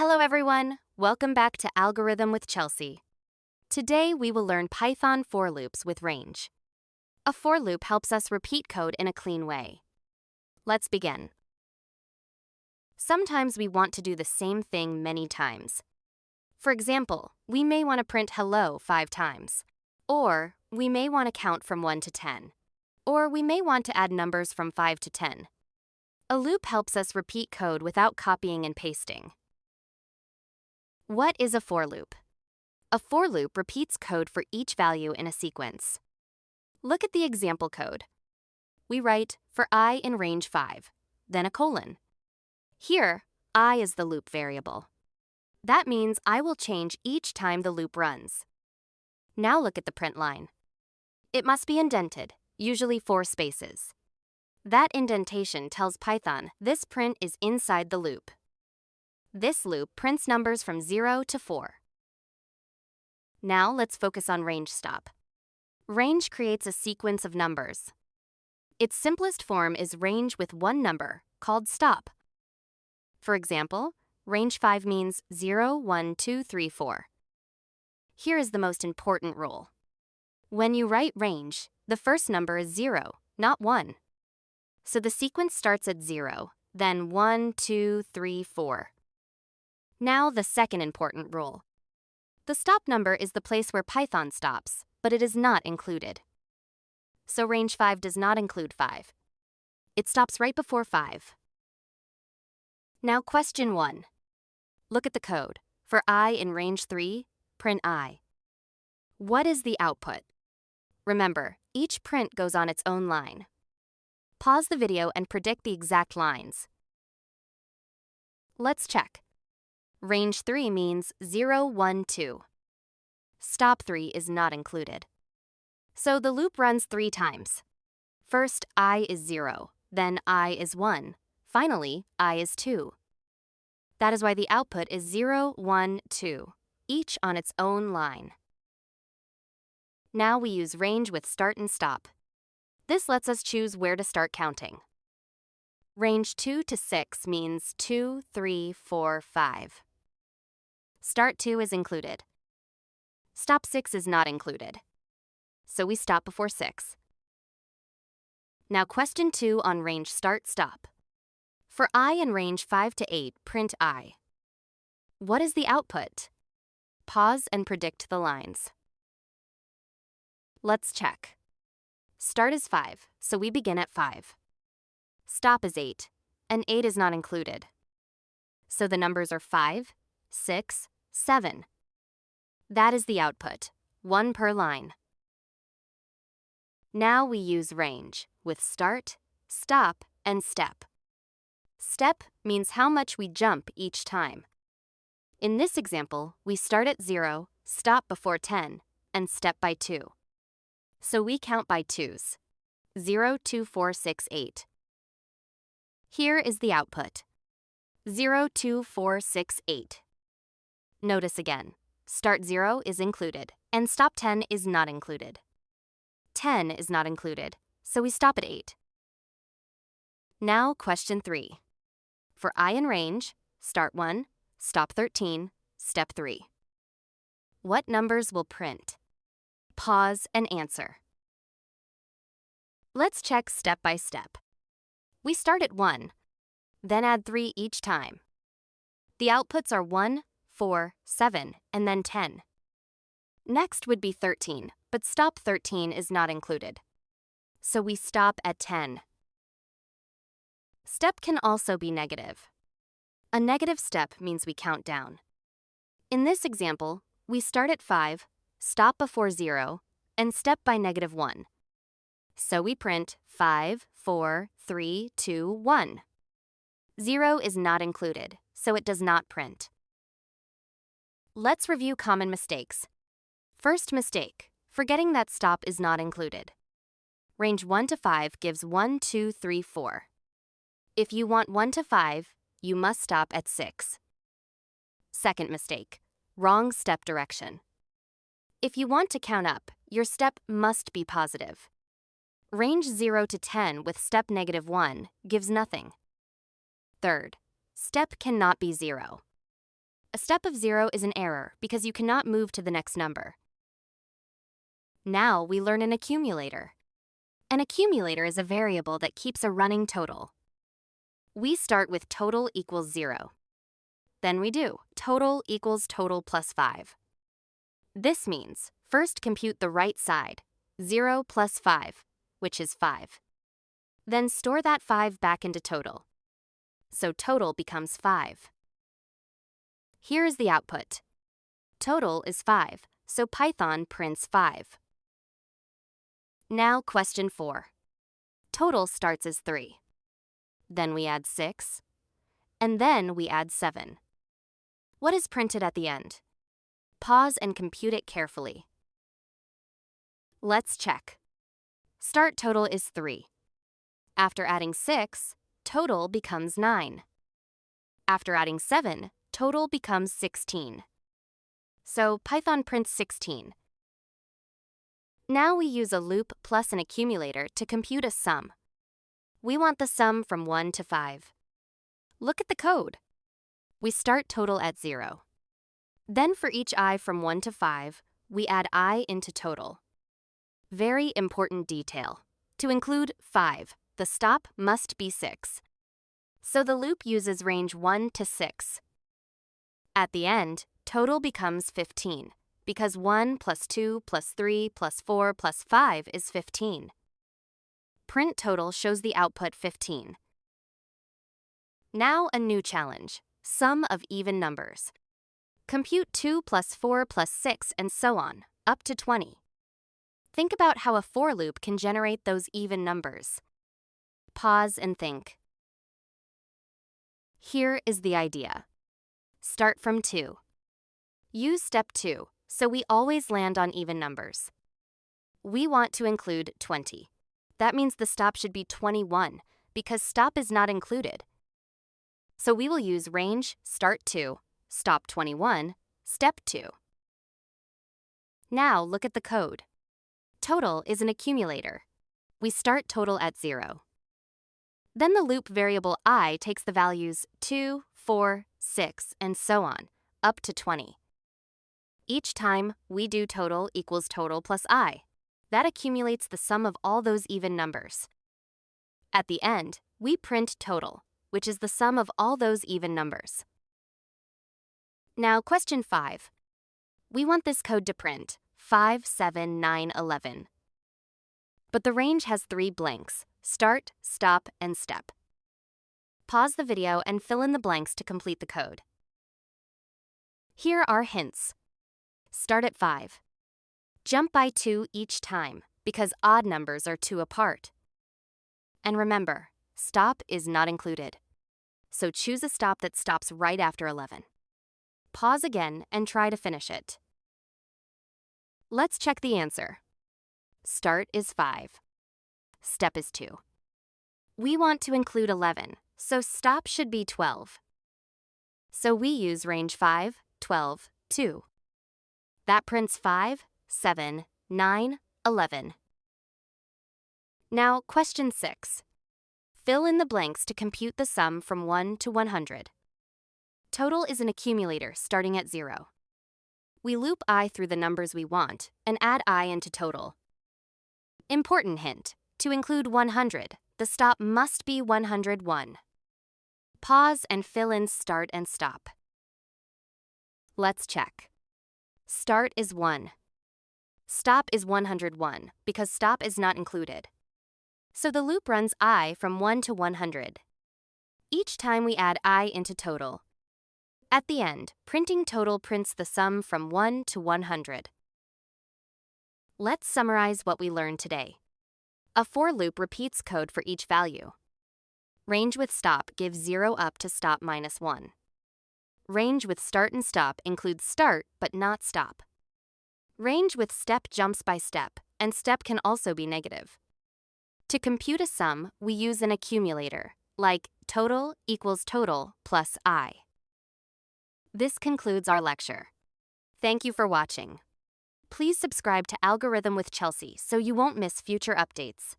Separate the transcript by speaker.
Speaker 1: Hello everyone, welcome back to Algorithm with Chelsea. Today we will learn Python for loops with range. A for loop helps us repeat code in a clean way. Let's begin. Sometimes we want to do the same thing many times. For example, we may want to print hello 5 times. Or we may want to count from 1 to 10. Or we may want to add numbers from 5 to 10. A loop helps us repeat code without copying and pasting. What is a for loop? A for loop repeats code for each value in a sequence. Look at the example code. We write for I in range 5, then a colon. Here, I is the loop variable. That means I will change each time the loop runs. Now look at the print line. It must be indented, usually 4 spaces. That indentation tells Python this print is inside the loop. This loop prints numbers from 0 to 4. Now let's focus on range stop. Range creates a sequence of numbers. Its simplest form is range with one number, called stop. For example, range 5 means 0, 1, 2, 3, 4. Here is the most important rule. When you write range, the first number is 0, not 1. So the sequence starts at 0, then 1, 2, 3, 4. Now the second important rule. The stop number is the place where Python stops, but it is not included. So range 5 does not include 5. It stops right before 5. Now question 1. Look at the code. For I in range 3, print I. What is the output? Remember, each print goes on its own line. Pause the video and predict the exact lines. Let's check. Range 3 means 0, 1, 2. Stop 3 is not included. So the loop runs 3 times. First, I is 0, then I is 1, finally, I is 2. That is why the output is 0, 1, 2, each on its own line. Now we use range with start and stop. This lets us choose where to start counting. Range 2 to 6 means 2, 3, 4, 5. Start 2 is included. Stop 6 is not included. So we stop before 6. Now question 2 on range start stop. For I in range 5 to 8, print I. What is the output? Pause and predict the lines. Let's check. Start is 5, so we begin at 5. Stop is 8, and 8 is not included. So the numbers are 5, 6, 7. That is the output, 1 per line. Now we use range with start, stop, and step. Step means how much we jump each time. In this example, we start at 0, stop before 10, and step by 2. So we count by 2s, 0, 2, 4, 6, 8. Here is the output, 0, 2, 4, 6, 8. Notice again, start 0 is included, and stop 10 is not included. 10 is not included, so we stop at 8. Now question 3. For I in range, start 1, stop 13, step 3. What numbers will print? Pause and answer. Let's check step by step. We start at 1, then add 3 each time. The outputs are 1, 4, 7, and then 10. Next would be 13, but stop 13 is not included. So we stop at 10. Step can also be negative. A negative step means we count down. In this example, we start at 5, stop before 0, and step by -1. So we print 5, 4, 3, 2, 1. 0 is not included, so it does not print. Let's review common mistakes. First mistake, forgetting that stop is not included. Range 1 to 5 gives 1, 2, 3, 4. If you want 1 to 5, you must stop at 6. Second mistake, wrong step direction. If you want to count up, your step must be positive. Range 0 to 10 with step -1 gives nothing. Third, step cannot be 0. A step of 0 is an error because you cannot move to the next number. Now we learn an accumulator. An accumulator is a variable that keeps a running total. We start with total equals 0. Then we do total equals total plus 5. This means first compute the right side, 0 plus 5, which is 5. Then store that 5 back into total. So total becomes 5. Here is the output. Total is 5, so Python prints 5. Now question 4. Total starts as 3. Then we add 6. And then we add 7. What is printed at the end? Pause and compute it carefully. Let's check. Start total is 3. After adding 6, total becomes 9. After adding 7, total becomes 16. So Python prints 16. Now we use a loop plus an accumulator to compute a sum. We want the sum from 1 to 5. Look at the code. We start total at 0. Then for each I from 1 to 5, we add I into total. Very important detail. To include 5, the stop must be 6. So the loop uses range 1 to 6. At the end, total becomes 15, because 1 plus 2 plus 3 plus 4 plus 5 is 15. Print total shows the output 15. Now a new challenge, sum of even numbers. Compute 2 plus 4 plus 6 and so on, up to 20. Think about how a for loop can generate those even numbers. Pause and think. Here is the idea. Start from 2. Use step 2, so we always land on even numbers. We want to include 20. That means the stop should be 21, because stop is not included. So we will use range start 2, stop 21, step 2. Now look at the code. Total is an accumulator. We start total at 0. Then the loop variable I takes the values 2, 4, 6, and so on, up to 20. Each time, we do total equals total plus I. That accumulates the sum of all those even numbers. At the end, we print total, which is the sum of all those even numbers. Now, question 5. We want this code to print 5, 7, 9, 11. But the range has 3 blanks: start, stop, and step. Pause the video and fill in the blanks to complete the code. Here are hints. Start at 5. Jump by 2 each time, because odd numbers are 2 apart. And remember, stop is not included. So choose a stop that stops right after 11. Pause again and try to finish it. Let's check the answer. Start is 5. Step is 2. We want to include 11, so stop should be 12. So we use range 5, 12, 2. That prints 5, 7, 9, 11. Now, question 6. Fill in the blanks to compute the sum from 1 to 100. Total is an accumulator starting at 0. We loop I through the numbers we want and add I into total. Important hint. To include 100, the stop must be 101. Pause and fill in start and stop. Let's check. Start is 1. Stop is 101 because stop is not included. So the loop runs I from 1 to 100. Each time we add I into total. At the end, printing total prints the sum from 1 to 100. Let's summarize what we learned today. A for loop repeats code for each value. Range with stop gives 0 up to stop minus 1. Range with start and stop includes start but not stop. Range with step jumps by step, and step can also be negative. To compute a sum, we use an accumulator, like total equals total plus I. This concludes our lecture. Thank you for watching. Please subscribe to Algorithm with Chelsea so you won't miss future updates.